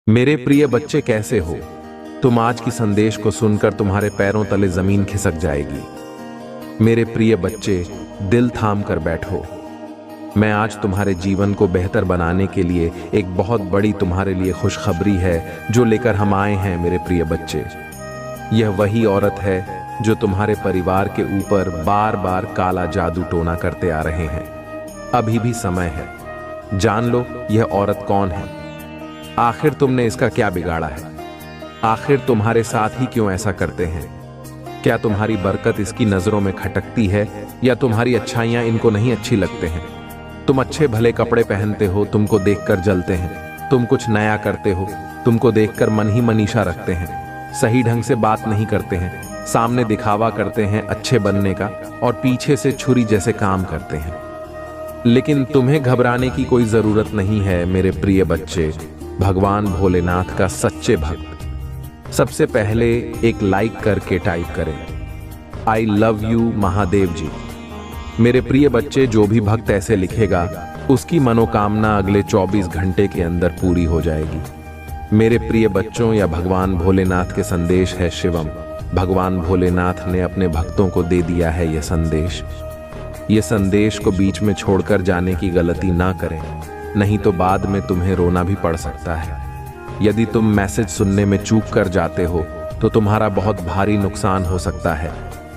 मेरे प्रिय बच्चे, कैसे हो तुम? आज की संदेश को सुनकर तुम्हारे पैरों तले जमीन खिसक जाएगी। मेरे प्रिय बच्चे, दिल थाम कर बैठो। मैं आज तुम्हारे जीवन को बेहतर बनाने के लिए एक बहुत बड़ी तुम्हारे लिए खुशखबरी है जो लेकर हम आए हैं। मेरे प्रिय बच्चे, यह वही औरत है जो तुम्हारे परिवार के ऊपर बार बार काला जादू टोना करते आ रहे हैं। अभी भी समय है, जान लो यह औरत कौन है। आखिर तुमने इसका क्या बिगाड़ा है? आखिर तुम्हारे साथ ही क्यों ऐसा करते हैं? क्या तुम्हारी बरकत इसकी नजरों में खटकती है या तुम्हारी अच्छाइयां इनको नहीं अच्छी लगते हैं? तुम अच्छे भले कपड़े पहनते हो, तुमको देखकर जलते हैं। तुम कुछ नया करते हो, तुमको देखकर मन ही मनीषा रखते हैं। सही ढंग से बात नहीं करते हैं, सामने दिखावा करते हैं अच्छे बनने का और पीछे से छुरी जैसे काम करते हैं। लेकिन तुम्हें घबराने की कोई जरूरत नहीं है मेरे प्रिय बच्चे। भगवान भोलेनाथ का सच्चे भक्त सबसे पहले एक लाइक करके टाइप करें, आई लव यू महादेव जी। मेरे प्रिय बच्चे, जो भी भक्त ऐसे लिखेगा उसकी मनोकामना अगले 24 घंटे के अंदर पूरी हो जाएगी। मेरे प्रिय बच्चों, या भगवान भोलेनाथ के संदेश है शिवम। भगवान भोलेनाथ ने अपने भक्तों को दे दिया है यह संदेश। ये संदेश को बीच में छोड़कर जाने की गलती ना करें, नहीं तो बाद में तुम्हें रोना भी पड़ सकता है। यदि तुम मैसेज सुनने में चूक कर जाते हो तो तुम्हारा बहुत भारी नुकसान हो सकता है,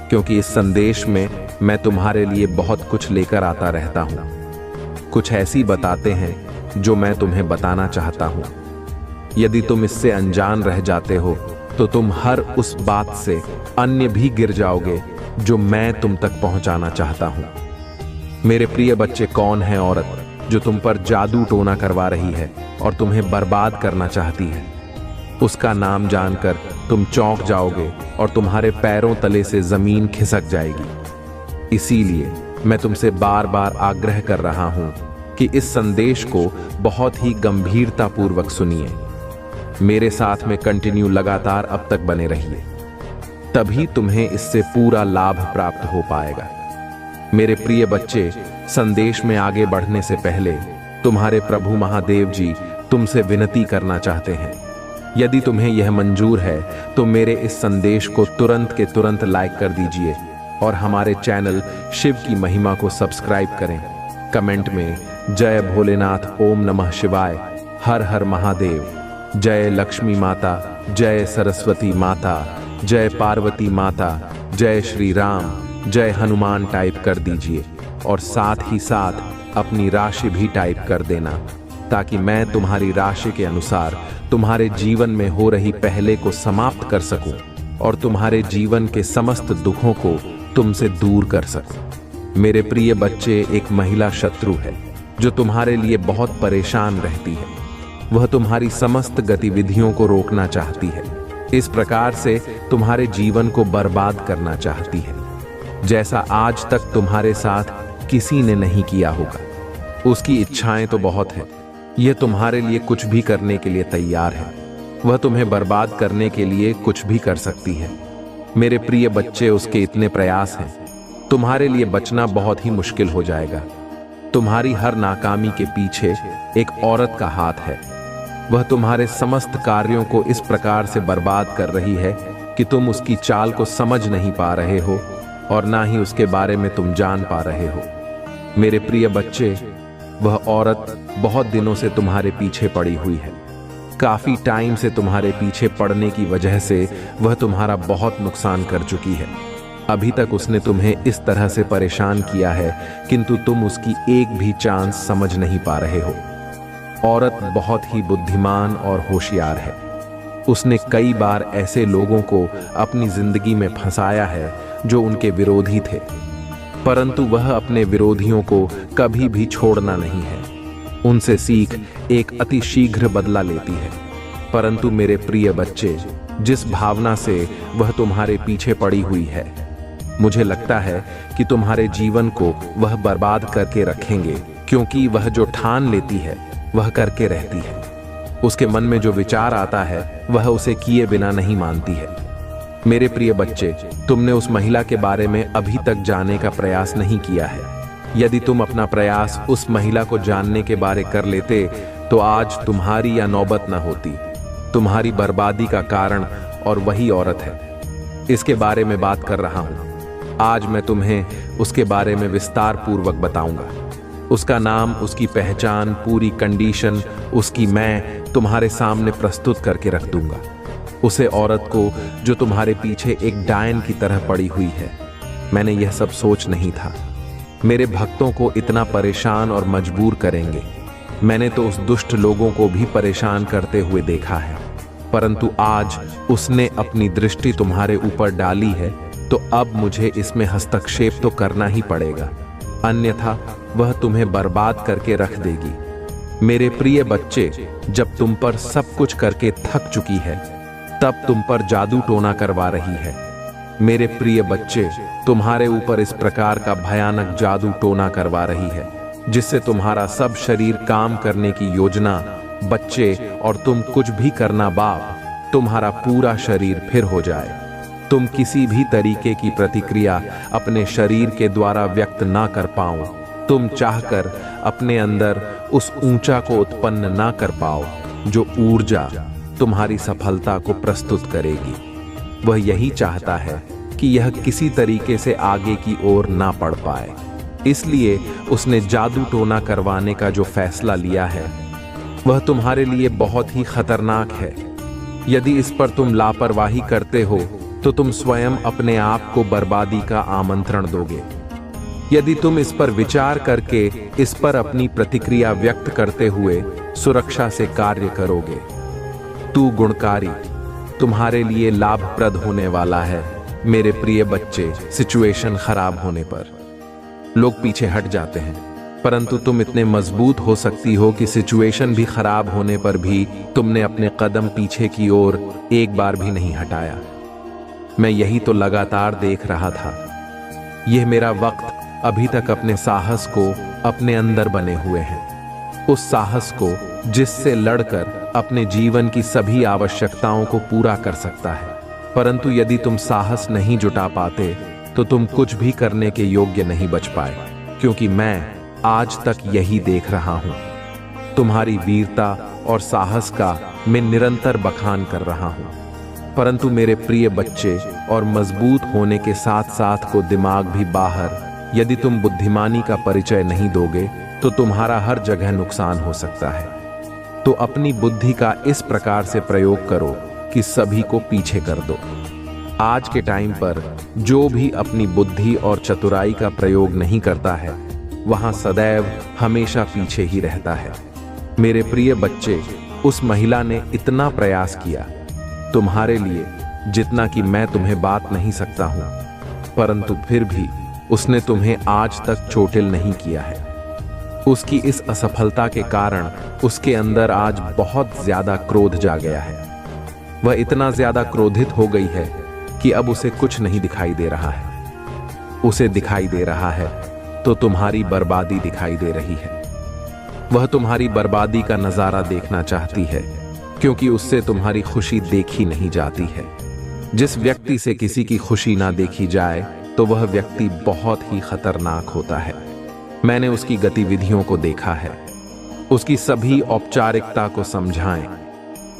क्योंकि इस संदेश में मैं तुम्हारे लिए बहुत कुछ लेकर आता रहता हूँ। कुछ ऐसी बताते हैं जो मैं तुम्हें बताना चाहता हूँ। यदि तुम इससे अनजान रह जाते हो तो तुम हर उस बात से अन्य भी गिर जाओगे जो मैं तुम तक पहुंचाना चाहता हूं। मेरे प्रिय बच्चे, कौन है औरत जो तुम पर जादू टोना करवा रही है और तुम्हें बर्बाद करना चाहती है? उसका नाम जानकर तुम चौंक जाओगे और तुम्हारे पैरों तले से जमीन खिसक जाएगी। इसीलिए मैं तुमसे बार बार आग्रह कर रहा हूं कि इस संदेश को बहुत ही गंभीरतापूर्वक सुनिए। मेरे साथ में कंटिन्यू लगातार अब तक बने रहिए, तभी तुम्हें इससे पूरा लाभ प्राप्त हो पाएगा। मेरे प्रिय बच्चे, संदेश में आगे बढ़ने से पहले तुम्हारे प्रभु महादेव जी तुमसे विनती करना चाहते हैं। यदि तुम्हें यह मंजूर है तो मेरे इस संदेश को तुरंत के तुरंत लाइक कर दीजिए और हमारे चैनल शिव की महिमा को सब्सक्राइब करें। कमेंट में जय भोलेनाथ, ओम नमः शिवाय, हर हर महादेव, जय लक्ष्मी माता, जय सरस्वती माता, जय पार्वती माता, जय श्री राम, जय हनुमान टाइप कर दीजिए और साथ ही साथ अपनी राशि भी टाइप कर देना, ताकि मैं तुम्हारी राशि के अनुसार तुम्हारे जीवन में हो रही पहले को समाप्त कर सकूं और तुम्हारे जीवन के समस्त दुखों को तुमसे दूर कर सकूं। मेरे प्रिय बच्चे, एक महिला शत्रु है जो तुम्हारे लिए बहुत परेशान रहती है। वह तुम्हारी समस्त गतिविधियों को रोकना चाहती है, इस प्रकार से तुम्हारे जीवन को बर्बाद करना चाहती है, जैसा आज तक तुम्हारे साथ किसी ने नहीं किया होगा। उसकी इच्छाएं तो बहुत है, यह तुम्हारे लिए कुछ भी करने के लिए तैयार है। वह तुम्हें बर्बाद करने के लिए कुछ भी कर सकती है। मेरे प्रिय बच्चे, उसके इतने प्रयास हैं, तुम्हारे लिए बचना बहुत ही मुश्किल हो जाएगा। तुम्हारी हर नाकामी के पीछे एक औरत का हाथ है। वह तुम्हारे समस्त कार्यों को इस प्रकार से बर्बाद कर रही है कि तुम उसकी चाल को समझ नहीं पा रहे हो और ना ही उसके बारे में तुम जान पा रहे हो। मेरे प्रिय बच्चे, वह औरत बहुत दिनों से तुम्हारे पीछे पड़ी हुई है। काफी टाइम से तुम्हारे पीछे पड़ने की वजह से वह तुम्हारा बहुत नुकसान कर चुकी है। अभी तक उसने तुम्हें इस तरह से परेशान किया है, किंतु तुम उसकी एक भी चांस समझ नहीं पा रहे हो। औरत बहुत ही बुद्धिमान और होशियार है। उसने कई बार ऐसे लोगों को अपनी जिंदगी में फंसाया है जो उनके विरोधी थे, परंतु वह अपने विरोधियों को कभी भी छोड़ना नहीं है। उनसे सीख एक अति शीघ्र बदला लेती है। परंतु मेरे प्रिय बच्चे, जिस भावना से वह तुम्हारे पीछे पड़ी हुई है, मुझे लगता है कि तुम्हारे जीवन को वह बर्बाद करके रखेंगे, क्योंकि वह जो ठान लेती है वह करके रहती है। उसके मन में जो विचार आता है वह उसे किए बिना नहीं मानती है। मेरे प्रिय बच्चे, तुमने उस महिला के बारे में अभी तक जानने का प्रयास नहीं किया है। यदि तुम अपना प्रयास उस महिला को जानने के बारे कर लेते तो आज तुम्हारी या नौबत न होती। तुम्हारी बर्बादी का कारण और वही औरत है। इसके बारे में बात कर रहा हूं। आज मैं तुम्हें उसके बारे में विस्तार पूर्वक बताऊंगा। उसका नाम, उसकी पहचान, पूरी कंडीशन उसकी मैं तुम्हारे सामने प्रस्तुत करके रख दूंगा। उसे औरत को जो तुम्हारे पीछे एक डायन की तरह पड़ी हुई है। मैंने यह सब सोच नहीं था। मेरे भक्तों को इतना परेशान और मजबूर करेंगे। मैंने तो उस दुष्ट लोगों को भी परेशान करते हुए देखा है, परंतु आज उसने अपनी दृष्टि तुम्हारे ऊपर डाली है, तो अब मुझे इसमें हस्तक्षेप तो करना ही पड़ेगा, अन्यथा वह तुम्हें बर्बाद करके रख देगी। मेरे प्रिय बच्चे, जब तुम पर सब कुछ करके थक चुकी है, तब तुम पर जादू टोना करवा रही है। मेरे प्रिय बच्चे, तुम्हारे ऊपर इस प्रकार का भयानक जादू टोना करवा रही है, जिससे तुम्हारा सब शरीर काम करने की योजना, बच्चे और तुम कुछ भी करना बाप, तुम्हारा पूरा शरीर फिर हो जाए। तुम किसी भी तरीके की प्रतिक्रिया अपने शरीर के द्वारा व्यक्त ना कर पाओ। तुम चाहकर अपने अंदर उस ऊंचा को उत्पन्न ना कर पाओ जो ऊर्जा तुम्हारी सफलता को प्रस्तुत करेगी। वह यही चाहता है कि यह किसी तरीके से आगे की ओर ना बढ़ पाए। इसलिए उसने जादू टोना करवाने का जो फैसला लिया है, वह तुम्हारे लिए बहुत ही खतरनाक है। यदि इस पर तुम लापरवाही करते हो तो तुम स्वयं अपने आप को बर्बादी का आमंत्रण दोगे। यदि तुम इस पर विचार करके इस पर अपनी प्रतिक्रिया व्यक्त करते हुए सुरक्षा से कार्य करोगे, तू गुणकारी तुम्हारे लिए लाभप्रद होने वाला है। मेरे प्रिय बच्चे, सिचुएशन खराब होने पर लोग पीछे हट जाते हैं, परंतु तुम इतने मजबूत हो सकती हो कि सिचुएशन भी खराब होने पर भी तुमने अपने कदम पीछे की ओर एक बार भी नहीं हटाया। मैं यही तो लगातार देख रहा था। यह मेरा वक्त अभी तक अपने साहस को अपने अंदर बने हुए हैं, उस साहस को जिससे लड़कर अपने जीवन की सभी आवश्यकताओं को पूरा कर सकता है। परंतु यदि तुम साहस नहीं जुटा पाते तो तुम कुछ भी करने के योग्य नहीं बच पाए, क्योंकि मैं आज तक यही देख रहा हूं। तुम्हारी वीरता और साहस का मैं निरंतर बखान कर रहा हूं। परंतु मेरे प्रिय बच्चे, और मजबूत होने के साथ साथ को दिमाग भी बाहर, यदि तुम बुद्धिमानी का परिचय नहीं दोगे तो तुम्हारा हर जगह नुकसान हो सकता है। तो अपनी बुद्धि का इस प्रकार से प्रयोग करो कि सभी को पीछे कर दो। आज के टाइम पर जो भी अपनी बुद्धि और चतुराई का प्रयोग नहीं करता है, वहां सदैव हमेशा पीछे ही रहता है। मेरे प्रिय बच्चे, उस महिला ने इतना प्रयास किया तुम्हारे लिए जितना कि मैं तुम्हें बात नहीं सकता हूं, परंतु फिर भी उसने तुम्हें आज तक चोटिल नहीं किया है। उसकी इस असफलता के कारण उसके अंदर आज बहुत ज्यादा क्रोध जा गया है। वह इतना ज्यादा क्रोधित हो गई है कि अब उसे कुछ नहीं दिखाई दे रहा है। उसे दिखाई दे रहा है तो तुम्हारी बर्बादी दिखाई दे रही है। वह तुम्हारी बर्बादी का नजारा देखना चाहती है, क्योंकि उससे तुम्हारी खुशी देखी नहीं जाती है। जिस व्यक्ति से किसी की खुशी ना देखी जाए तो वह व्यक्ति बहुत ही खतरनाक होता है। मैंने उसकी गतिविधियों को देखा है। उसकी सभी औपचारिकता को समझाएं।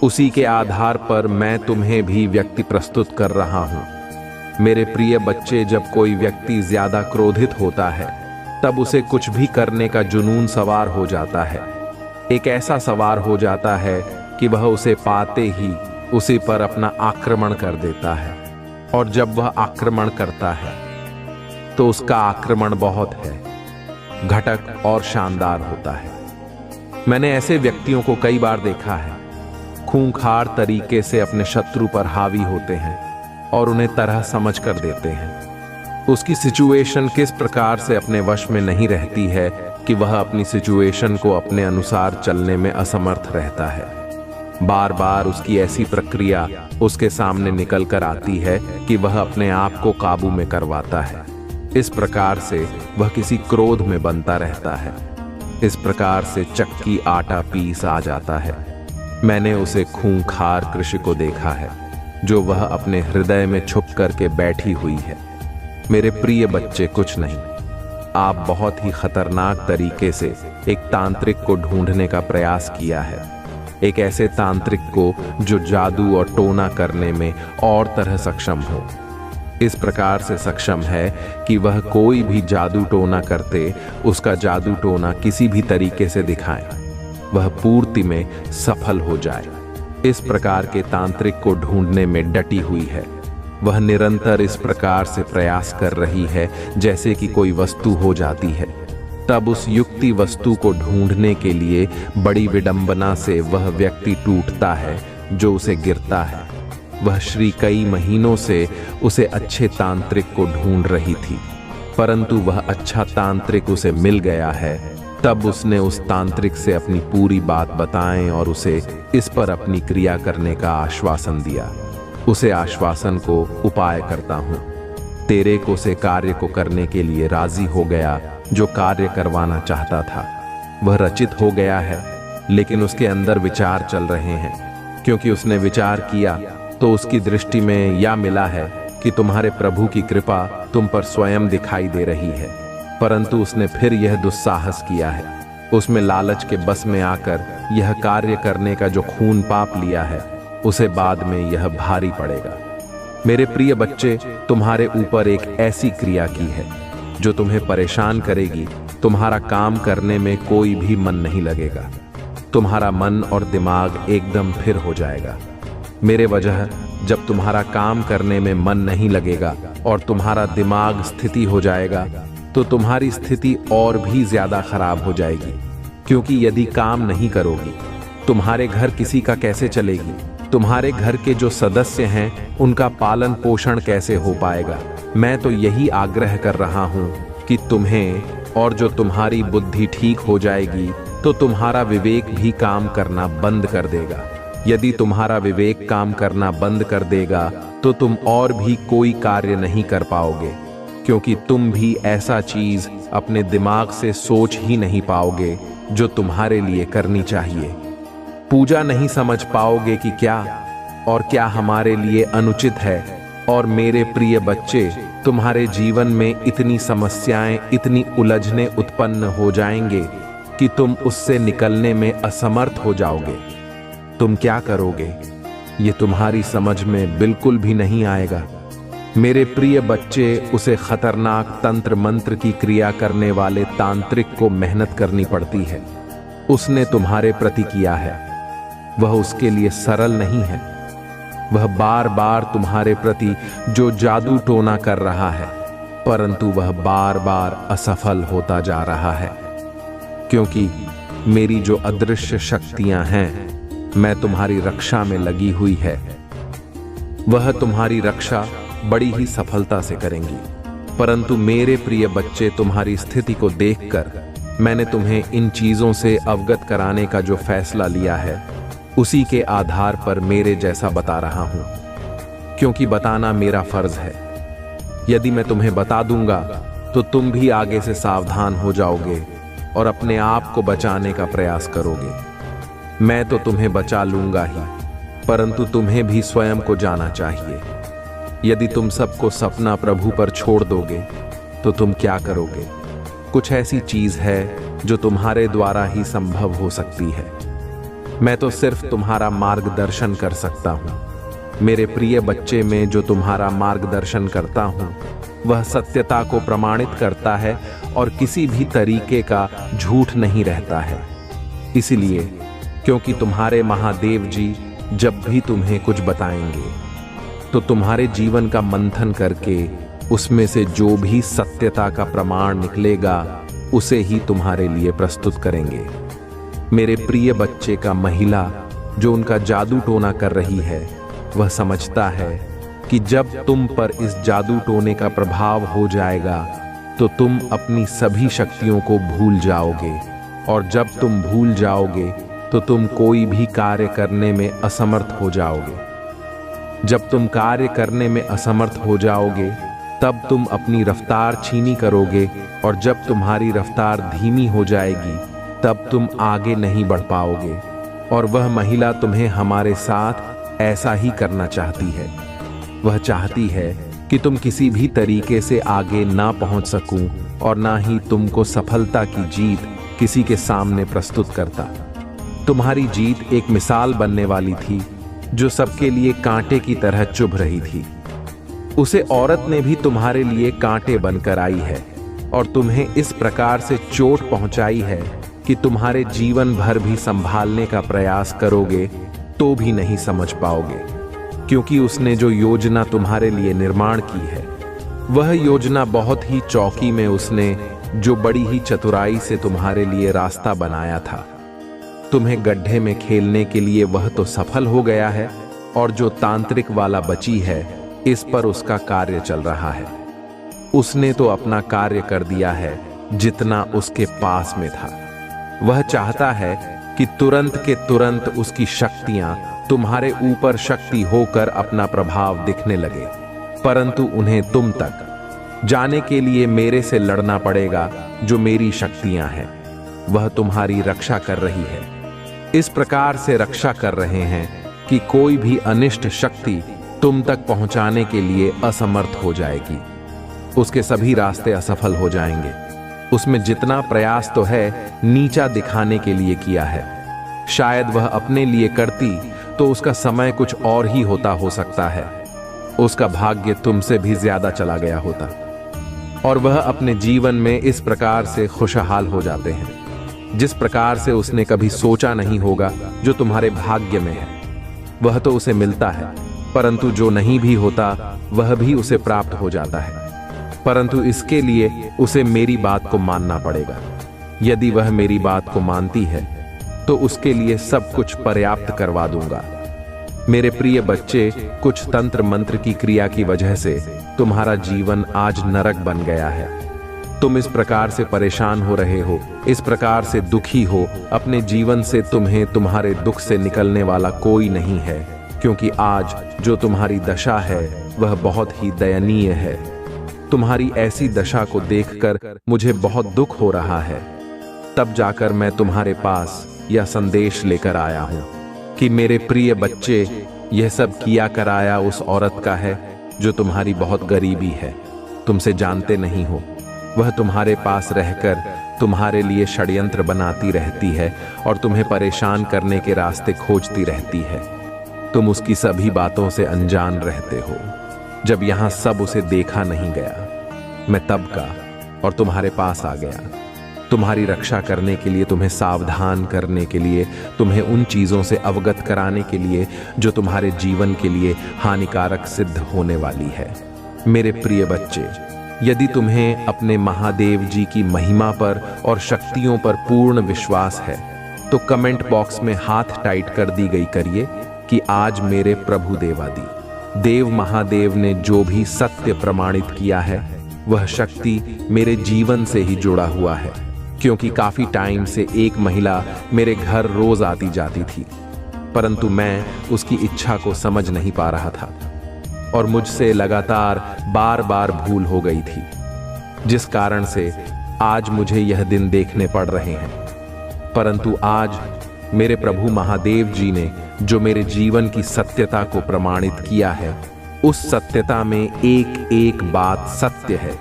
उसी के आधार पर मैं तुम्हें भी व्यक्ति प्रस्तुत कर रहा हूं। मेरे प्रिय बच्चे, जब कोई व्यक्ति ज्यादा क्रोधित होता है तब उसे कुछ भी करने का जुनून सवार हो जाता है। एक ऐसा सवार हो जाता है कि वह उसे पाते ही उसी पर अपना आक्रमण कर देता है, और जब वह आक्रमण करता है तो उसका आक्रमण बहुत है घटक और शानदार होता है। मैंने ऐसे व्यक्तियों को कई बार देखा है, खूंखार तरीके से अपने शत्रु पर हावी होते हैं और उन्हें तरह समझ कर देते हैं। उसकी सिचुएशन किस प्रकार से अपने वश में नहीं रहती है कि वह अपनी सिचुएशन को अपने अनुसार चलने में असमर्थ रहता है। बार बार उसकी ऐसी प्रक्रिया उसके सामने निकल कर आती है कि वह अपने आप को काबू में करवाता है। इस प्रकार से वह किसी क्रोध में बनता रहता है। इस प्रकार से चक्की आटा पीस आ जाता है। मैंने उसे खूंखार कृषि को देखा है, जो वह अपने हृदय में छुप करके बैठी हुई है। मेरे प्रिय बच्चे, कुछ नहीं, आप बहुत ही खतरनाक तरीके से एक तांत्रिक को ढूंढने का प्रयास किया है। एक ऐसे तांत्रिक को जो जादू और टोना करने में और तरह सक्षम हो। इस प्रकार से सक्षम है कि वह कोई भी जादू टोना करते उसका जादू टोना किसी भी तरीके से दिखाए, वह पूर्ति में सफल हो जाए। इस प्रकार के तांत्रिक को ढूंढने में डटी हुई है। वह निरंतर इस प्रकार से प्रयास कर रही है जैसे कि कोई वस्तु हो जाती है। तब उस युक्ति वस्तु को ढूंढने के लिए बड़ी विडंबना से वह व्यक्ति टूटता है जो उसे गिरता है। वह श्री कई महीनों से उसे अच्छे तांत्रिक को ढूंढ रही थी, परंतु वह अच्छा तांत्रिक उसे मिल गया है। तब उसने उस तांत्रिक से अपनी पूरी बात बताएं और उसे इस पर अपनी क्रिया करने का आश्वासन दिया। उसे आश्वासन को उपाय करता हूँ, तेरे को से कार्य को करने के लिए राजी हो गया जो कार्य करवाना चाहता था। वह रचित हो गया है, लेकिन उसके अंदर विचार चल रहे हैं। क्योंकि उसने विचार किया तो उसकी दृष्टि में यह मिला है कि तुम्हारे प्रभु की कृपा तुम पर स्वयं दिखाई दे रही है, परंतु उसने फिर यह दुस्साहस किया है। उसमें लालच के बस में आकर यह कार्य करने का जो खून पाप लिया है, उसे बाद में यह भारी पड़ेगा। मेरे प्रिय बच्चे, तुम्हारे ऊपर एक ऐसी क्रिया की है जो तुम्हें परेशान करेगी। तुम्हारा काम करने में कोई भी मन नहीं लगेगा। तुम्हारा मन और दिमाग एकदम फिर हो जाएगा। मेरे वजह जब तुम्हारा काम करने में मन नहीं लगेगा और तुम्हारा दिमाग स्थिति हो जाएगा तो तुम्हारी स्थिति और भी ज्यादा खराब हो जाएगी। क्योंकि यदि काम नहीं करोगी, तुम्हारे घर किसी का कैसे चलेगी? तुम्हारे घर के जो सदस्य हैं उनका पालन पोषण कैसे हो पाएगा? मैं तो यही आग्रह कर रहा हूं कि तुम्हें, और जो तुम्हारी बुद्धि ठीक हो जाएगी तो तुम्हारा विवेक भी काम करना बंद कर देगा। यदि तुम्हारा विवेक काम करना बंद कर देगा तो तुम और भी कोई कार्य नहीं कर पाओगे, क्योंकि तुम भी ऐसा चीज अपने दिमाग से सोच ही नहीं पाओगे जो तुम्हारे लिए करनी चाहिए। पूजा नहीं समझ पाओगे कि क्या और क्या हमारे लिए अनुचित है। और मेरे प्रिय बच्चे, तुम्हारे जीवन में इतनी समस्याएं, इतनी उलझने उत्पन्न हो जाएंगे कि तुम उससे निकलने में असमर्थ हो जाओगे। तुम क्या करोगे, ये तुम्हारी समझ में बिल्कुल भी नहीं आएगा। मेरे प्रिय बच्चे, उसे खतरनाक तंत्र मंत्र की क्रिया करने वाले तांत्रिक को मेहनत करनी पड़ती है। उसने तुम्हारे प्रति किया है, वह उसके लिए सरल नहीं है। वह बार बार तुम्हारे प्रति जो जादू टोना कर रहा है, परंतु वह बार बार असफल होता जा रहा है। क्योंकि मेरी जो अदृश्य शक्तियां हैं, मैं तुम्हारी रक्षा में लगी हुई है। वह तुम्हारी रक्षा बड़ी ही सफलता से करेंगी। परंतु मेरे प्रिय बच्चे, तुम्हारी स्थिति को देखकर मैंने तुम्हें इन चीजों से अवगत कराने का जो फैसला लिया है, उसी के आधार पर मेरे जैसा बता रहा हूं, क्योंकि बताना मेरा फर्ज है। यदि मैं तुम्हें बता दूंगा तो तुम भी आगे से सावधान हो जाओगे और अपने आप को बचाने का प्रयास करोगे। मैं तो तुम्हें बचा लूंगा ही, परंतु तुम्हें भी स्वयं को जाना चाहिए। यदि तुम सबको सपना प्रभु पर छोड़ दोगे तो तुम क्या करोगे? कुछ ऐसी चीज है जो तुम्हारे द्वारा ही संभव हो सकती है। मैं तो सिर्फ तुम्हारा मार्गदर्शन कर सकता हूं। मेरे प्रिय बच्चे, में जो तुम्हारा मार्गदर्शन करता हूं वह सत्यता को प्रमाणित करता है और किसी भी तरीके का झूठ नहीं रहता है। इसलिए क्योंकि तुम्हारे महादेव जी जब भी तुम्हें कुछ बताएंगे तो तुम्हारे जीवन का मंथन करके उसमें से जो भी सत्यता का प्रमाण निकलेगा उसे ही तुम्हारे लिए प्रस्तुत करेंगे। मेरे प्रिय बच्चे का महिला जो उनका जादू टोना कर रही है, वह समझता है कि जब तुम पर इस जादू टोने का प्रभाव हो जाएगा तो तुम अपनी सभी शक्तियों को भूल जाओगे, और जब तुम भूल जाओगे तो तुम कोई भी कार्य करने में असमर्थ हो जाओगे। जब तुम कार्य करने में असमर्थ हो जाओगे तब तुम अपनी रफ्तार छीनी करोगे, और जब तुम्हारी रफ्तार धीमी हो जाएगी तब तुम आगे नहीं बढ़ पाओगे। और वह महिला तुम्हें हमारे साथ ऐसा ही करना चाहती है। वह चाहती है कि तुम किसी भी तरीके से आगे ना पहुंच सकूं और ना ही तुमको सफलता की जीत किसी के सामने प्रस्तुत करता। तुम्हारी जीत एक मिसाल बनने वाली थी जो सबके लिए कांटे की तरह चुभ रही थी। उसे औरत ने भी तुम्हारे लिए कांटे बनकर आई है और तुम्हें इस प्रकार से चोट पहुंचाई है कि तुम्हारे जीवन भर भी संभालने का प्रयास करोगे तो भी नहीं समझ पाओगे, क्योंकि उसने जो योजना तुम्हारे लिए निर्माण की है वह योजना बहुत ही चौकी में उसने जो बड़ी ही चतुराई से तुम्हारे लिए रास्ता बनाया था। तुम्हें गड्ढे में खेलने के लिए वह तो सफल हो गया है और जो तांत्रिक वाला बची है इस पर उसका कार्य चल रहा है। उसने तो अपना कार्य कर दिया है जितना उसके पास में था। वह चाहता है कि तुरंत के तुरंत उसकी शक्तियां तुम्हारे ऊपर शक्ति होकर अपना प्रभाव दिखने लगे, परंतु उन्हें तुम तक जाने के लिए मेरे से लड़ना पड़ेगा। जो मेरी शक्तियां हैं वह तुम्हारी रक्षा कर रही है, इस प्रकार से रक्षा कर रहे हैं कि कोई भी अनिष्ट शक्ति तुम तक पहुंचाने के लिए असमर्थ हो जाएगी। उसके सभी रास्ते असफल हो जाएंगे। उसमें जितना प्रयास तो है नीचा दिखाने के लिए किया है। शायद वह अपने लिए करती तो उसका समय कुछ और ही होता हो सकता है। उसका भाग्य तुमसे भी ज्यादा चला गया होता और वह अपने जीवन में इस प्रकार से खुशहाल हो जाते हैं जिस प्रकार से उसने कभी सोचा नहीं होगा। जो तुम्हारे भाग्य में है वह तो उसे मिलता है, परंतु जो नहीं भी होता वह भी उसे प्राप्त हो जाता है। परंतु इसके लिए उसे मेरी बात को मानना पड़ेगा। यदि वह मेरी बात को मानती है तो उसके लिए सब कुछ पर्याप्त करवा दूंगा। मेरे प्रिय बच्चे, कुछ तंत्र मंत्र की क्रिया की वजह से तुम्हारा जीवन आज नरक बन गया है। तुम इस प्रकार से परेशान हो रहे हो, इस प्रकार से दुखी हो अपने जीवन से। तुम्हें तुम्हारे दुख से निकलने वाला कोई नहीं है, क्योंकि आज जो तुम्हारी दशा है वह बहुत ही दयनीय है। तुम्हारी ऐसी दशा को देखकर मुझे बहुत दुख हो रहा है। तब जाकर मैं तुम्हारे पास यह संदेश लेकर आया हूं कि मेरे प्रिय बच्चे, यह सब किया कराया उस औरत का है जो तुम्हारी बहुत गरीबी है। तुमसे जानते नहीं हो, वह तुम्हारे पास रहकर तुम्हारे लिए षड्यंत्र बनाती रहती है और तुम्हें परेशान करने के रास्ते खोजती रहती है। तुम उसकी सभी बातों से अनजान रहते हो। जब यहां सब उसे देखा नहीं गया, मैं तब का और तुम्हारे पास आ गया, तुम्हारी रक्षा करने के लिए, तुम्हें सावधान करने के लिए, तुम्हें उन चीजों से अवगत कराने के लिए जो तुम्हारे जीवन के लिए हानिकारक सिद्ध होने वाली है। मेरे प्रिय बच्चे, यदि तुम्हें अपने महादेव जी की महिमा पर और शक्तियों पर पूर्ण विश्वास है तो कमेंट बॉक्स में हाथ टाइट कर दी गई करिए कि आज मेरे प्रभु देवादि देव महादेव ने जो भी सत्य प्रमाणित किया है वह शक्ति मेरे जीवन से ही जुड़ा हुआ है, क्योंकि काफी टाइम से एक महिला मेरे घर रोज आती जाती थी, परंतु मैं उसकी इच्छा को समझ नहीं पा रहा था और मुझसे लगातार बार बार भूल हो गई थी, जिस कारण से आज मुझे यह दिन देखने पड़ रहे हैं। परंतु आज मेरे प्रभु महादेव जी ने जो मेरे जीवन की सत्यता को प्रमाणित किया है, उस सत्यता में एक एक बात सत्य है,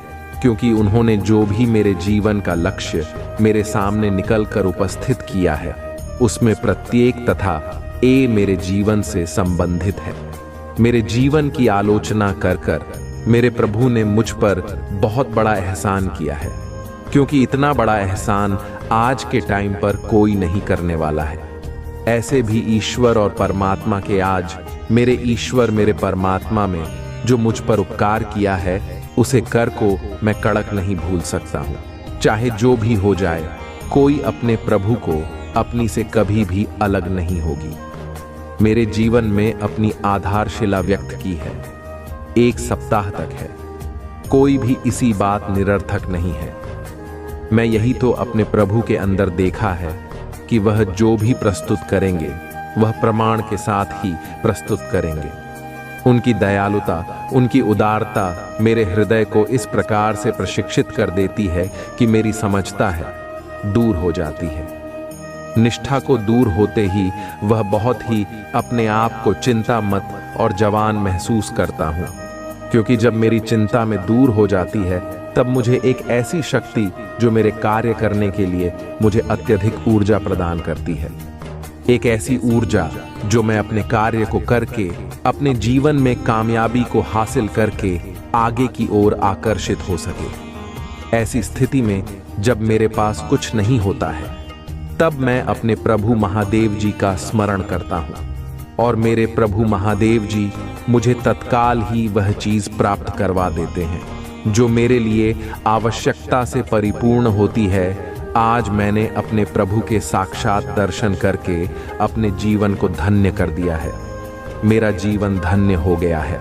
क्योंकि उन्होंने जो भी मेरे जीवन का लक्ष्य मेरे सामने निकल कर उपस्थित किया है उसमें प्रत्येक तथा ए मेरे जीवन से संबंधित है। मेरे जीवन की आलोचना कर कर मेरे प्रभु ने मुझ पर बहुत बड़ा एहसान किया है, क्योंकि इतना बड़ा एहसान आज के टाइम पर कोई नहीं करने वाला है। ऐसे भी ईश्वर और परमात्मा के आज मेरे ईश्वर मेरे परमात्मा में जो मुझ पर उपकार किया है उसे कर को मैं कड़क नहीं भूल सकता हूँ। चाहे जो भी हो जाए, कोई अपने प्रभु को अपनी से कभी भी अलग नहीं होगी। मेरे जीवन में अपनी आधारशिला व्यक्त की है, 1 सप्ताह तक है, कोई भी इसी बात निरर्थक नहीं है। मैं यही तो अपने प्रभु के अंदर देखा है कि वह जो भी प्रस्तुत करेंगे वह प्रमाण के साथ ही प्रस्तुत करेंगे। उनकी दयालुता, उनकी उदारता मेरे हृदय को इस प्रकार से प्रशिक्षित कर देती है कि मेरी समझता है दूर हो जाती है। निष्ठा को दूर होते ही वह बहुत ही अपने आप को चिंता मत और जवान महसूस करता हूँ, क्योंकि जब मेरी चिंता में दूर हो जाती है तब मुझे एक ऐसी शक्ति जो मेरे कार्य करने के लिए मुझे अत्यधिक ऊर्जा प्रदान करती है। एक ऐसी ऊर्जा जो मैं अपने कार्य को करके, अपने जीवन में कामयाबी को हासिल करके आगे की ओर आकर्षित हो सके। ऐसी स्थिति में जब मेरे पास कुछ नहीं होता है, तब मैं अपने प्रभु महादेव जी का स्मरण करता हूँ और मेरे प्रभु महादेव जी मुझे तत्काल ही वह चीज प्राप्त करवा देते हैं जो मेरे लिए आवश्यकता से परिपूर्ण होती है। आज मैंने अपने प्रभु के साक्षात दर्शन करके अपने जीवन को धन्य कर दिया है। मेरा जीवन धन्य हो गया है।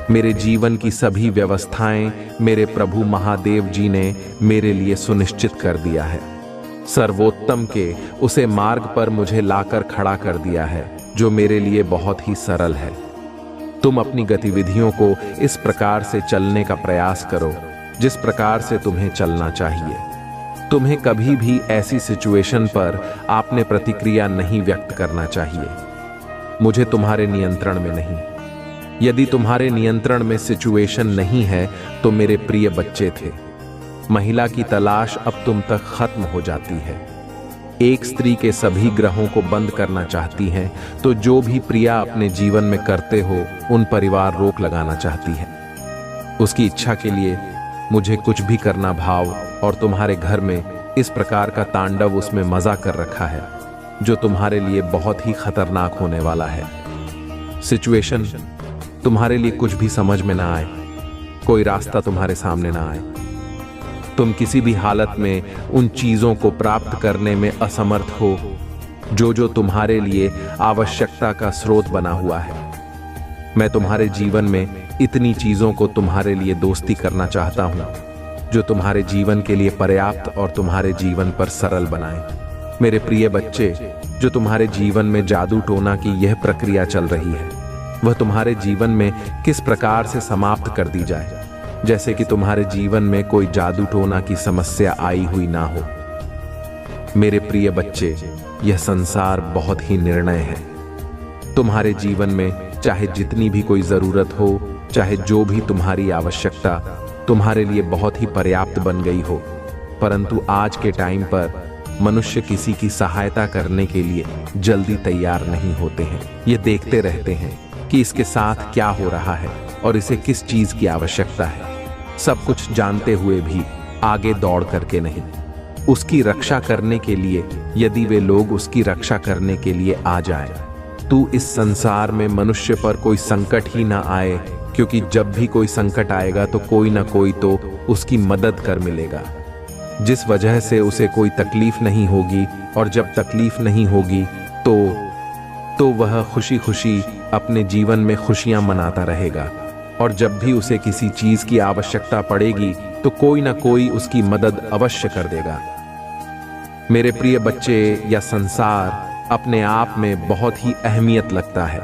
मेरे जीवन की सभी व्यवस्थाएं मेरे प्रभु महादेव जी ने मेरे लिए सुनिश्चित कर दिया है। सर्वोत्तम के उसे मार्ग पर मुझे लाकर खड़ा कर दिया है जो मेरे लिए बहुत ही सरल है। तुम अपनी गतिविधियों को इस प्रकार से चलने का प्रयास करो जिस प्रकार से तुम्हें चलना चाहिए। तुम्हें कभी भी ऐसी सिचुएशन पर आपने प्रतिक्रिया नहीं व्यक्त करना चाहिए। मुझे तुम्हारे नियंत्रण में नहीं। यदि तुम्हारे नियंत्रण में सिचुएशन नहीं है तो मेरे प्रिय बच्चे थे, महिला की तलाश अब तुम तक खत्म हो जाती है। एक स्त्री के सभी ग्रहों को बंद करना चाहती हैं तो जो भी प्रिया अपने जीवन में करते हो उन परिवार रोक लगाना चाहती है। उसकी इच्छा के लिए मुझे कुछ भी करना भाव और तुम्हारे घर में इस प्रकार का तांडव उसमें मजा कर रखा है जो तुम्हारे लिए बहुत ही खतरनाक होने वाला है। सिचुएशन तुम्हारे लिए कुछ भी समझ में ना आए, कोई रास्ता तुम्हारे सामने ना आए, तुम किसी भी हालत में उन चीजों को प्राप्त करने में असमर्थ हो जो तुम्हारे लिए आवश्यकता का स्रोत बना हुआ है। मैं तुम्हारे जीवन में इतनी चीजों को तुम्हारे लिए दोस्ती करना चाहता हूं जो तुम्हारे जीवन के लिए पर्याप्त और तुम्हारे जीवन पर सरल बनाए। मेरे प्रिय बच्चे, जो तुम्हारे जीवन में जादू टोना की यह प्रक्रिया चल रही है वह तुम्हारे जीवन में किस प्रकार से समाप्त कर दी जाए, जैसे कि तुम्हारे जीवन में कोई जादू टोना की समस्या आई हुई ना हो। मेरे प्रिय बच्चे, यह संसार बहुत ही निर्णय है। तुम्हारे जीवन में चाहे जितनी भी कोई जरूरत हो, चाहे जो भी तुम्हारी आवश्यकता तुम्हारे लिए बहुत ही पर्याप्त बन गई हो, परंतु आज के टाइम पर मनुष्य किसी की सहायता करने के लिए जल्दी तैयार नहीं होते हैं। ये देखते रहते हैं कि इसके साथ क्या हो रहा है और इसे किस चीज की आवश्यकता है, सब कुछ जानते हुए भी आगे दौड़ करके नहीं। उसकी रक्षा करने के लिए यदि वे लोग उसकी रक्षा करने के लिए आ जाएं, तो इस संसार में मनुष्य पर कोई संकट ही ना आए, क्योंकि जब भी कोई संकट आएगा तो कोई ना कोई तो उसकी मदद कर मिलेगा, जिस वजह से उसे कोई तकलीफ नहीं होगी। और जब तकलीफ नहीं होगी तो वह खुशी खुशी अपने जीवन में खुशियां मनाता रहेगा। और जब भी उसे किसी चीज की आवश्यकता पड़ेगी तो कोई ना कोई उसकी मदद अवश्य कर देगा। मेरे प्रिय बच्चे, यह संसार अपने आप में बहुत ही अहमियत लगता है।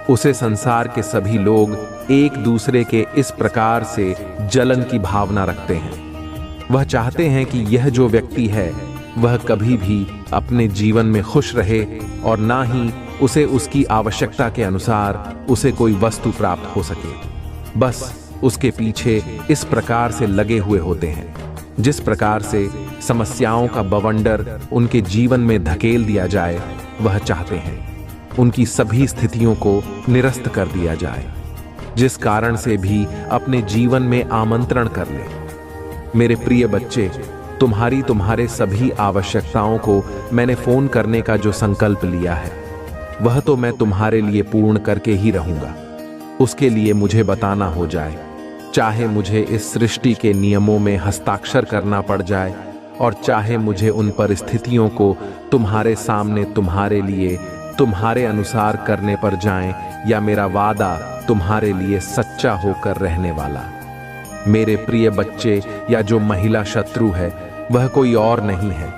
उसे संसार के सभी लोग एक दूसरे के इस प्रकार से जलन की भावना रखते हैं। वह चाहते हैं कि यह जो व्यक्ति है वह कभी भी अपने जीवन में खुश रहे और ना ही उसे उसकी आवश्यकता के अनुसार उसे कोई वस्तु प्राप्त हो सके। बस उसके पीछे इस प्रकार से लगे हुए होते हैं, जिस प्रकार से समस्याओं का बवंडर उनके जीवन में धकेल दिया जाए। वह चाहते हैं उनकी सभी स्थितियों को निरस्त कर दिया जाए, जिस कारण से भी अपने जीवन में आमंत्रण कर ले। मेरे प्रिय बच्चे, तुम्हारे सभी आवश्यकताओं को मैंने फोन करने का जो संकल्प लिया है वह तो मैं तुम्हारे लिए पूर्ण करके ही रहूंगा। उसके लिए मुझे बताना हो जाए, चाहे मुझे इस सृष्टि के नियमों में हस्ताक्षर करना पड़ जाए और चाहे मुझे उन परिस्थितियों को तुम्हारे सामने तुम्हारे लिए तुम्हारे अनुसार करने पर जाएं, या मेरा वादा तुम्हारे लिए सच्चा होकर रहने वाला। मेरे प्रिय बच्चे, या जो महिला शत्रु है वह कोई और नहीं है।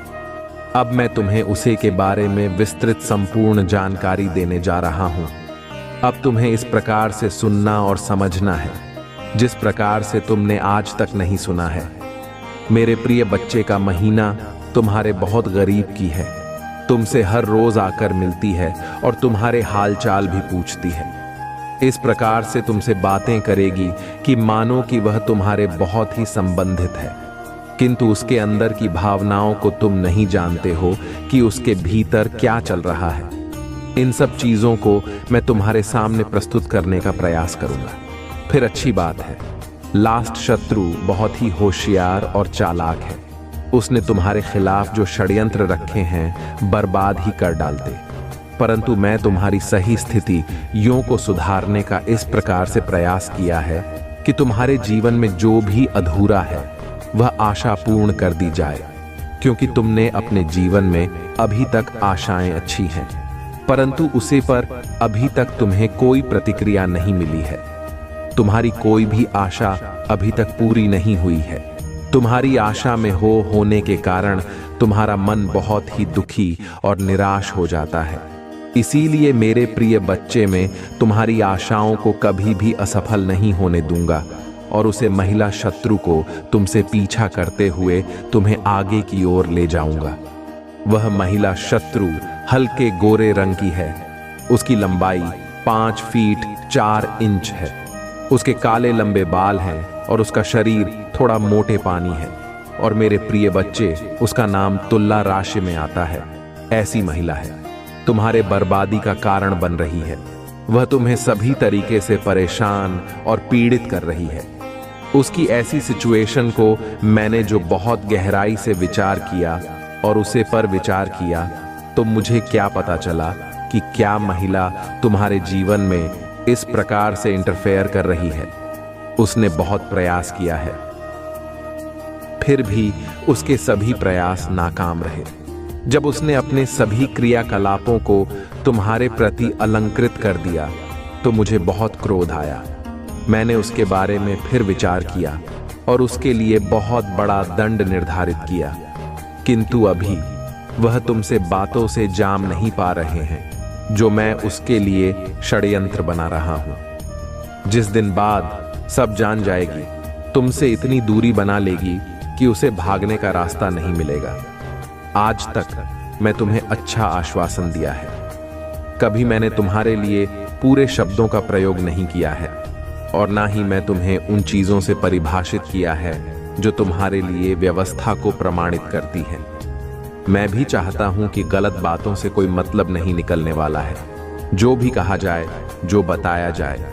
अब मैं तुम्हें उसे के बारे में विस्तृत संपूर्ण जानकारी देने जा रहा हूं। अब तुम्हें इस प्रकार से सुनना और समझना है जिस प्रकार से तुमने आज तक नहीं सुना है। मेरे प्रिय बच्चे, का महीना तुम्हारे बहुत गरीब की है, तुमसे हर रोज आकर मिलती है और तुम्हारे हालचाल भी पूछती है। इस प्रकार से तुमसे बातें करेगी कि मानो कि वह तुम्हारे बहुत ही संबंधित है, किंतु उसके अंदर की भावनाओं को तुम नहीं जानते हो कि उसके भीतर क्या चल रहा है। इन सब चीजों को मैं तुम्हारे सामने प्रस्तुत करने का प्रयास करूंगा। फिर अच्छी बात है, लास्ट शत्रु बहुत ही होशियार और चालाक है। उसने तुम्हारे खिलाफ जो षड्यंत्र रखे हैं बर्बाद ही कर डालते। परंतु मैं तुम्हारी सही स्थिति यों को सुधारने का इस प्रकार से प्रयास किया है कि तुम्हारे जीवन में जो भी अधूरा है वह आशा पूर्ण कर दी जाए, क्योंकि तुमने अपने जीवन में अभी तक आशाएं अच्छी हैं, परंतु उसे पर अभी तक तुम्हें कोई प्रतिक्रिया नहीं मिली है। तुम्हारी कोई भी आशा अभी तक पूरी नहीं हुई है। तुम्हारी आशा में होने के कारण तुम्हारा मन बहुत ही दुखी और निराश हो जाता है। इसीलिए मेरे प्रिय बच्चे, में तुम्हारी आशाओं को कभी भी असफल नहीं होने दूंगा और उसे महिला शत्रु को तुमसे पीछा करते हुए तुम्हें आगे की ओर ले जाऊंगा। वह महिला शत्रु हल्के गोरे रंग की है। उसकी लंबाई 5 फीट 4 इंच है। उसके काले लंबे बाल हैं और उसका शरीर थोड़ा मोटे पानी है। और मेरे प्रिय बच्चे, उसका नाम तुला राशि में आता है। ऐसी महिला है, तुम्हारे बर्बादी का कारण बन रही है। वह तुम्हें सभी तरीके से परेशान और पीड़ित कर रही है। उसकी ऐसी सिचुएशन को मैंने जो बहुत गहराई से विचार किया और उसे पर विचार किया, तो मुझे क्या पता चला कि क्या महिला तुम्हारे जीवन में इस प्रकार से इंटरफेयर कर रही है। उसने बहुत प्रयास किया है, फिर भी उसके सभी प्रयास नाकाम रहे। जब उसने अपने सभी क्रियाकलापों को तुम्हारे प्रति अलंकृत कर दिया, तो मुझे बहुत क्रोध आया। मैंने उसके बारे में फिर विचार किया और उसके लिए बहुत बड़ा दंड निर्धारित किया। किंतु अभी वह तुमसे बातों से जाम नहीं पा रहे हैं जो मैं उसके लिए षड्यंत्र बना रहा हूं। जिस दिन बाद सब जान जाएगी, तुमसे इतनी दूरी बना लेगी कि उसे भागने का रास्ता नहीं मिलेगा। आज तक मैं तुम्हें अच्छा आश्वासन दिया है। कभी मैंने तुम्हारे लिए पूरे शब्दों का प्रयोग नहीं किया है और ना ही मैं तुम्हें उन चीजों से परिभाषित किया है जो तुम्हारे लिए व्यवस्था को प्रमाणित करती है। मैं भी चाहता हूं कि गलत बातों से कोई मतलब नहीं निकलने वाला है। जो भी कहा जाए, जो बताया जाए,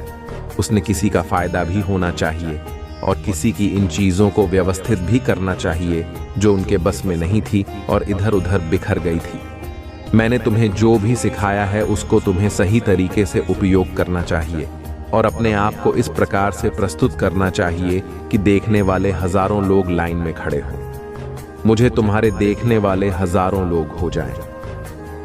उसने किसी का फायदा भी होना चाहिए और किसी की इन चीजों को व्यवस्थित भी करना चाहिए जो उनके बस में नहीं थी और इधर उधर बिखर गई थी। मैंने तुम्हें जो भी सिखाया है उसको तुम्हें सही तरीके से उपयोग करना चाहिए और अपने आप को इस प्रकार से प्रस्तुत करना चाहिए कि देखने वाले हजारों लोग लाइन में खड़े हों। मुझे तुम्हारे देखने वाले हजारों लोग हो जाएं।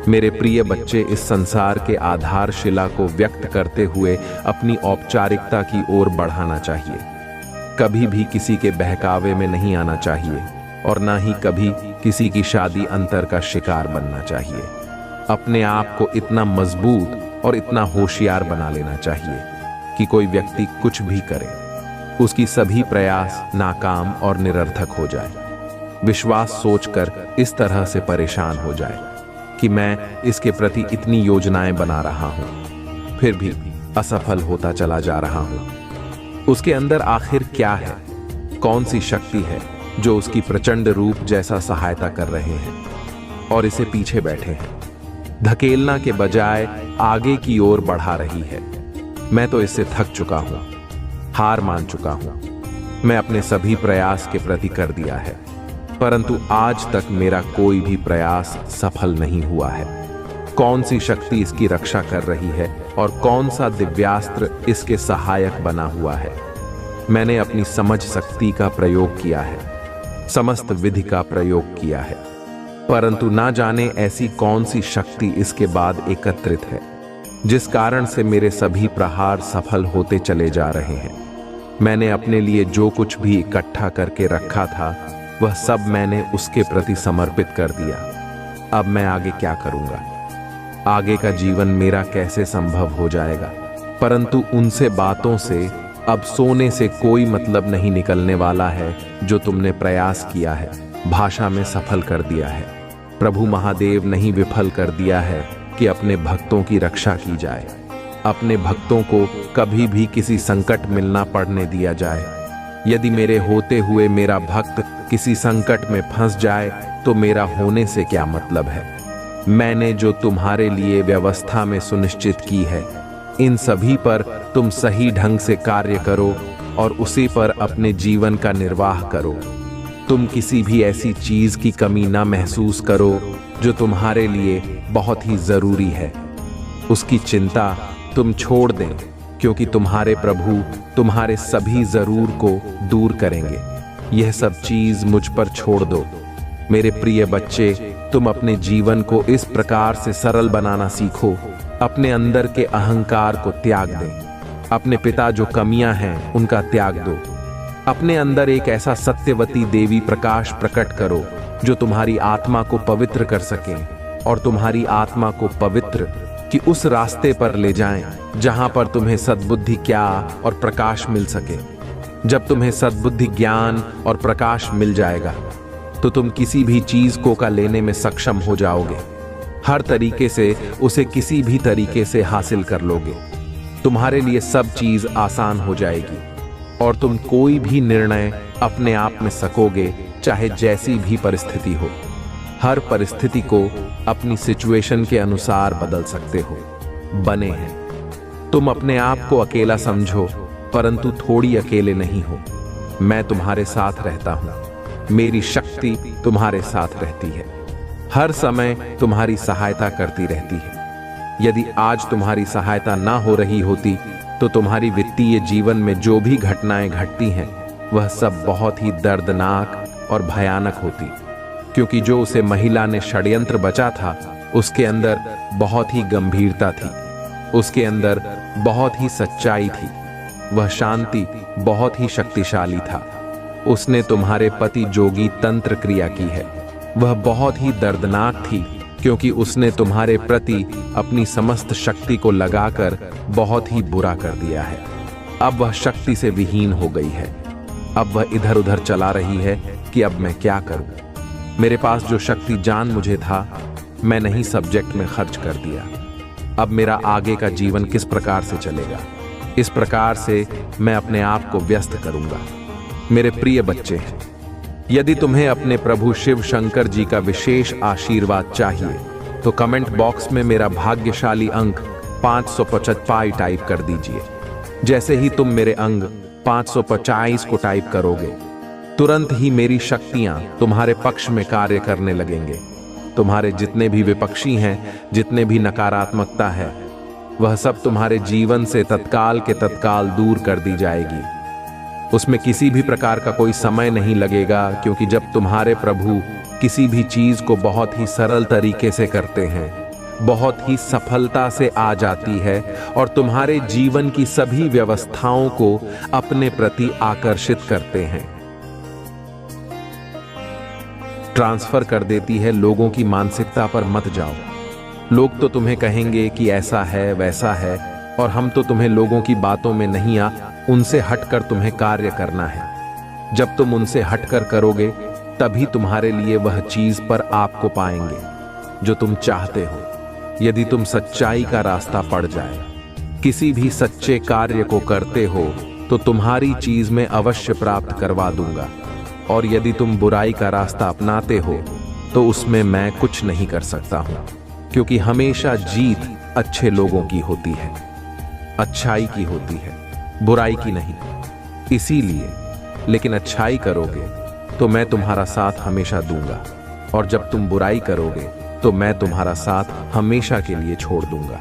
मेरे प्रिय बच्चे, इस संसार के आधारशिला को व्यक्त करते हुए अपनी औपचारिकता की ओर बढ़ाना चाहिए। कभी भी किसी के बहकावे में नहीं आना चाहिए और ना ही कभी किसी की शादी अंतर का शिकार बनना चाहिए। अपने आप को इतना मजबूत और इतना होशियार बना लेना चाहिए कि कोई व्यक्ति कुछ भी करे, उसकी सभी प्रयास नाकाम और निरर्थक हो जाए। विश्वास सोचकर इस तरह से परेशान हो जाए कि मैं इसके प्रति इतनी योजनाएं बना रहा हूं, फिर भी असफल होता चला जा रहा हूं। उसके अंदर आखिर क्या है? कौन सी शक्ति है जो उसकी प्रचंड रूप जैसा सहायता कर रहे हैं और इसे पीछे बैठे हैं, धकेलना के बजाय आगे की ओर बढ़ा रही है? मैं तो इससे थक चुका हूं, हार मान चुका हूं। मैं अपने सभी प्रयास के प्रति कर दिया है, परंतु आज तक मेरा कोई भी प्रयास सफल नहीं हुआ है। कौन सी शक्ति इसकी रक्षा कर रही है और कौन सा दिव्यास्त्र इसके सहायक बना हुआ है? मैंने अपनी समझ शक्ति का प्रयोग किया है, समस्त विधि का प्रयोग किया है, परंतु ना जाने ऐसी कौन सी शक्ति इसके बाद एकत्रित है जिस कारण से मेरे सभी प्रहार सफल होते चले जा रहे हैं। मैंने अपने लिए जो कुछ भी इकट्ठा करके रखा था वह सब मैंने उसके प्रति समर्पित कर दिया। अब मैं आगे क्या करूंगा? आगे का जीवन मेरा कैसे संभव हो जाएगा? परंतु उनसे बातों से अब सोने से कोई मतलब नहीं निकलने वाला है जो तुमने प्रयास किया है, भाषा में सफल कर दिया है। प्रभु महादेव नहीं विफल कर दिया है कि अपने भक्तों की रक्षा की जाए, अपने भक्तों को कभी भी किसी संकट मिलना पड़ने दिया जाए। यदि मेरे होते हुए मेरा भक्त किसी संकट में फंस जाए तो मेरा होने से क्या मतलब है? मैंने जो तुम्हारे लिए व्यवस्था में सुनिश्चित की है, इन सभी पर तुम सही ढंग से कार्य करो और उसी पर अपने जीवन का निर्वाह करो। तुम किसी भी ऐसी चीज की कमी ना महसूस करो जो तुम्हारे लिए बहुत ही जरूरी है। उसकी चिंता तुम छोड़ दें, क्योंकि तुम्हारे प्रभु तुम्हारे सभी जरूर को दूर करेंगे। यह सब चीज मुझ पर छोड़ दो। मेरे प्रिय बच्चे, तुम अपने जीवन को इस प्रकार से सरल बनाना सीखो। अपने अंदर के अहंकार को त्याग दें। अपने पिता जो कमियां हैं उनका त्याग दो। अपने अंदर एक ऐसा सत्यवती देवी प्रकाश प्रकट करो जो तुम्हारी आत्मा को पवित्र कर सके और तुम्हारी आत्मा को पवित्र कि उस रास्ते पर ले जाएं जहां पर तुम्हें सद्बुद्धि क्या और प्रकाश मिल सके। जब तुम्हें सद्बुद्धि, ज्ञान और प्रकाश मिल जाएगा तो तुम किसी भी चीज को का लेने में सक्षम हो जाओगे। हर तरीके से उसे किसी भी तरीके से हासिल कर लोगे। तुम्हारे लिए सब चीज आसान हो जाएगी और तुम कोई भी निर्णय अपने आप में सकोगे, चाहे जैसी भी परिस्थिति हो। हर परिस्थिति को अपनी सिचुएशन के अनुसार बदल सकते हो। बने हैं। तुम अपने आप को अकेला समझो, परंतु थोड़ी अकेले नहीं हो। मैं तुम्हारे साथ रहता हूं। मेरी शक्ति तुम्हारे साथ रहती है। हर समय तुम्हारी सहायता करती रहती है। यदि आज तुम्हारी सहायता ना हो रही होती तो तुम्हारी वित्तीय जीवन में जो भी घटनाएं घटती हैं वह सब बहुत ही दर्दनाक और भयानक होती, क्योंकि जो उसे महिला ने षड्यंत्र बचा था उसके अंदर बहुत ही गंभीरता थी, उसके अंदर बहुत ही सच्चाई थी। वह शांति बहुत ही शक्तिशाली था। उसने तुम्हारे पति जोगी तंत्र क्रिया की है। वह बहुत ही दर्दनाक थी, क्योंकि उसने तुम्हारे प्रति अपनी समस्त शक्ति को लगाकर बहुत ही बुरा कर दिया है। अब वह शक्ति से विहीन हो गई है। अब वह इधर उधर चला रही है कि अब मैं क्या करूं। मेरे पास जो शक्ति जान मुझे था, मैं नहीं सब्जेक्ट में खर्च कर दिया। अब मेरा आगे का जीवन किस प्रकार से चलेगा? इस प्रकार से मैं अपने आप को व्यस्त करूंगा। मेरे प्रिय बच्चे, यदि तुम्हें अपने प्रभु शिव शंकर जी का विशेष आशीर्वाद चाहिए तो कमेंट बॉक्स में मेरा भाग्यशाली अंक 550 टाइप कर दीजिए। जैसे ही तुम मेरे अंग 550 को टाइप करोगे, तुरंत ही मेरी शक्तियां तुम्हारे पक्ष में कार्य करने लगेंगे। तुम्हारे जितने भी विपक्षी हैं, जितने भी नकारात्मकता है, वह सब तुम्हारे जीवन से तत्काल के तत्काल दूर कर दी जाएगी। उसमें किसी भी प्रकार का कोई समय नहीं लगेगा, क्योंकि जब तुम्हारे प्रभु किसी भी चीज को बहुत ही सरल तरीके से करते हैं, बहुत ही सफलता से आ जाती है और तुम्हारे जीवन की सभी व्यवस्थाओं को अपने प्रति आकर्षित करते हैं, ट्रांसफर कर देती है। लोगों की मानसिकता पर मत जाओ। लोग तो तुम्हें कहेंगे कि ऐसा है वैसा है, और हम तो तुम्हें लोगों की बातों में नहीं उनसे हटकर तुम्हें कार्य करना है। जब तुम उनसे हटकर करोगे तभी तुम्हारे लिए वह चीज पर आपको पाएंगे जो तुम चाहते हो। यदि तुम सच्चाई का रास्ता पड़ जाए, किसी भी सच्चे कार्य को करते हो तो तुम्हारी चीज में अवश्य प्राप्त करवा दूंगा, और यदि तुम बुराई का रास्ता अपनाते हो तो उसमें मैं कुछ नहीं कर सकता हूं, क्योंकि हमेशा जीत अच्छे लोगों की होती है, अच्छाई की होती है, बुराई की नहीं। इसीलिए लेकिन अच्छाई करोगे तो मैं तुम्हारा साथ हमेशा दूंगा, और जब तुम बुराई करोगे तो मैं तुम्हारा साथ हमेशा के लिए छोड़ दूंगा,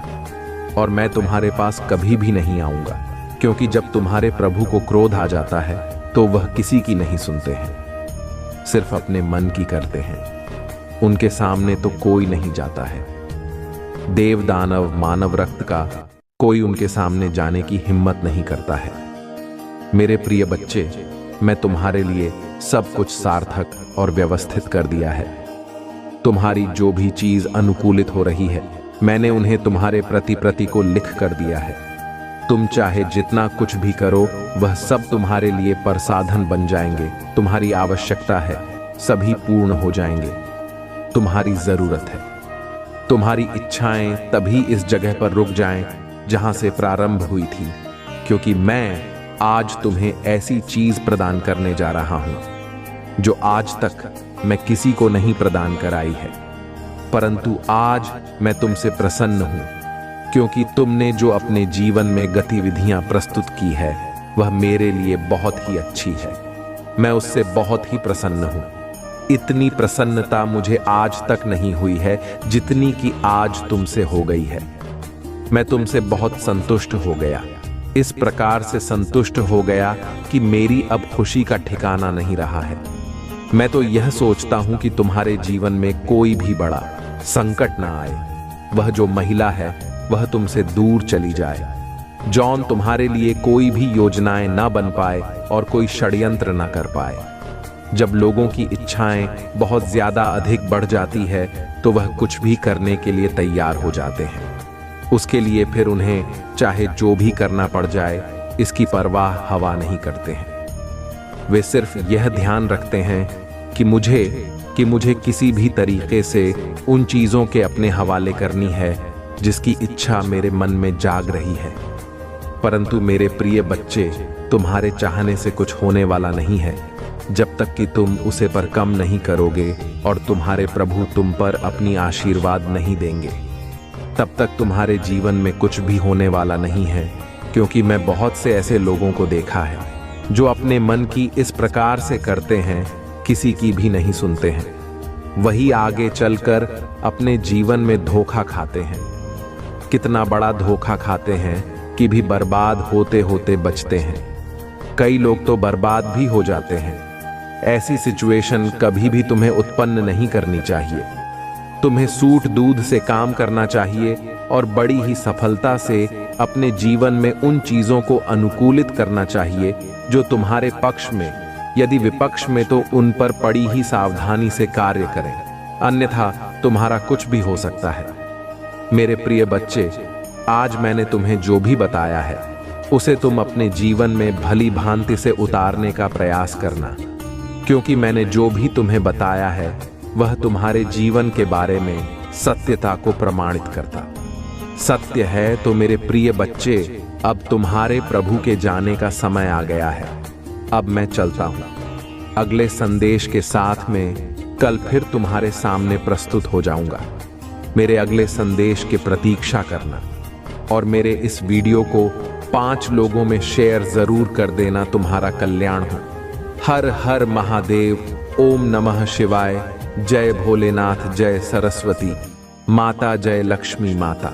और मैं तुम्हारे पास कभी भी नहीं आऊंगा, क्योंकि जब तुम्हारे प्रभु को क्रोध आ जाता है तो वह किसी की नहीं सुनते हैं, सिर्फ अपने मन की करते हैं। उनके सामने तो कोई नहीं जाता है। देव दानव मानव रक्त का कोई उनके सामने जाने की हिम्मत नहीं करता है। मेरे प्रिय बच्चे, मैं तुम्हारे लिए सब कुछ सार्थक और व्यवस्थित कर दिया है। तुम्हारी जो भी चीज अनुकूलित हो रही है, मैंने उन्हें तुम्हारे प्रति को लिख कर दिया है। तुम चाहे जितना कुछ भी करो, वह सब तुम्हारे लिए प्रसाधन बन जाएंगे। तुम्हारी आवश्यकता है, सभी पूर्ण हो जाएंगे। तुम्हारी जरूरत है, तुम्हारी इच्छाएं तभी इस जगह पर रुक जाएं जहां से प्रारंभ हुई थी, क्योंकि मैं आज तुम्हें ऐसी चीज प्रदान करने जा रहा हूं जो आज तक मैं किसी को नहीं प्रदान कराई है। परंतु आज मैं तुमसे प्रसन्न हूं, क्योंकि तुमने जो अपने जीवन में गतिविधियां प्रस्तुत की है वह मेरे लिए बहुत ही अच्छी है। मैं उससे बहुत ही प्रसन्न हूं। इतनी प्रसन्नता मुझे आज तक नहीं हुई है जितनी कि आज तुमसे हो गई है। मैं तुमसे बहुत संतुष्ट हो गया, इस प्रकार से संतुष्ट हो गया कि मेरी अब खुशी का ठिकाना नहीं रहा है। मैं तो यह सोचता हूं कि तुम्हारे जीवन में कोई भी बड़ा संकट ना आए, वह जो महिला है वह तुमसे दूर चली जाए, जॉन तुम्हारे लिए कोई भी योजनाएं ना बन पाए और कोई षड्यंत्र ना कर पाए। जब लोगों की इच्छाएं बहुत ज्यादा अधिक बढ़ जाती है तो वह कुछ भी करने के लिए तैयार हो जाते हैं। उसके लिए फिर उन्हें चाहे जो भी करना पड़ जाए इसकी परवाह हवा नहीं करते हैं। वे सिर्फ यह ध्यान रखते हैं कि मुझे किसी भी तरीके से उन चीजों के अपने हवाले करनी है जिसकी इच्छा मेरे मन में जाग रही है। परंतु मेरे प्रिय बच्चे, तुम्हारे चाहने से कुछ होने वाला नहीं है जब तक कि तुम उसे पर कम नहीं करोगे और तुम्हारे प्रभु तुम पर अपनी आशीर्वाद नहीं देंगे। तब तक तुम्हारे जीवन में कुछ भी होने वाला नहीं है, क्योंकि मैं बहुत से ऐसे लोगों को देखा है जो अपने मन की इस प्रकार से करते हैं, किसी की भी नहीं सुनते हैं। वही आगे चलकर अपने जीवन में धोखा खाते हैं। कितना बड़ा धोखा खाते हैं कि भी बर्बाद होते होते बचते हैं। कई लोग तो बर्बाद भी हो जाते हैं। ऐसी सिचुएशन कभी भी तुम्हें उत्पन्न नहीं करनी चाहिए। तुम्हें सूट दूध से काम करना चाहिए और बड़ी ही सफलता से अपने जीवन में उन चीजों को अनुकूलित करना चाहिए जो तुम्हारे पक्ष में, यदि विपक्ष में तो उन पर बड़ी ही सावधानी से कार्य करें, अन्यथा तुम्हारा कुछ भी हो सकता है। मेरे प्रिय बच्चे, आज मैंने तुम्हें जो भी बताया है उसे तुम अपने जीवन में भली भांति से उतारने का प्रयास करना, क्योंकि मैंने जो भी तुम्हें बताया है वह तुम्हारे जीवन के बारे में सत्यता को प्रमाणित करता सत्य है। तो मेरे प्रिय बच्चे, अब तुम्हारे प्रभु के जाने का समय आ गया है। अब मैं चलता हूं। अगले संदेश के साथ में कल फिर तुम्हारे सामने प्रस्तुत हो जाऊंगा। मेरे अगले संदेश की प्रतीक्षा करना और मेरे इस वीडियो को 5 लोगों में शेयर जरूर कर देना। तुम्हारा कल्याण हो। हर हर महादेव। ओम नमः शिवाय। जय भोलेनाथ, जय सरस्वती माता, जय लक्ष्मी माता।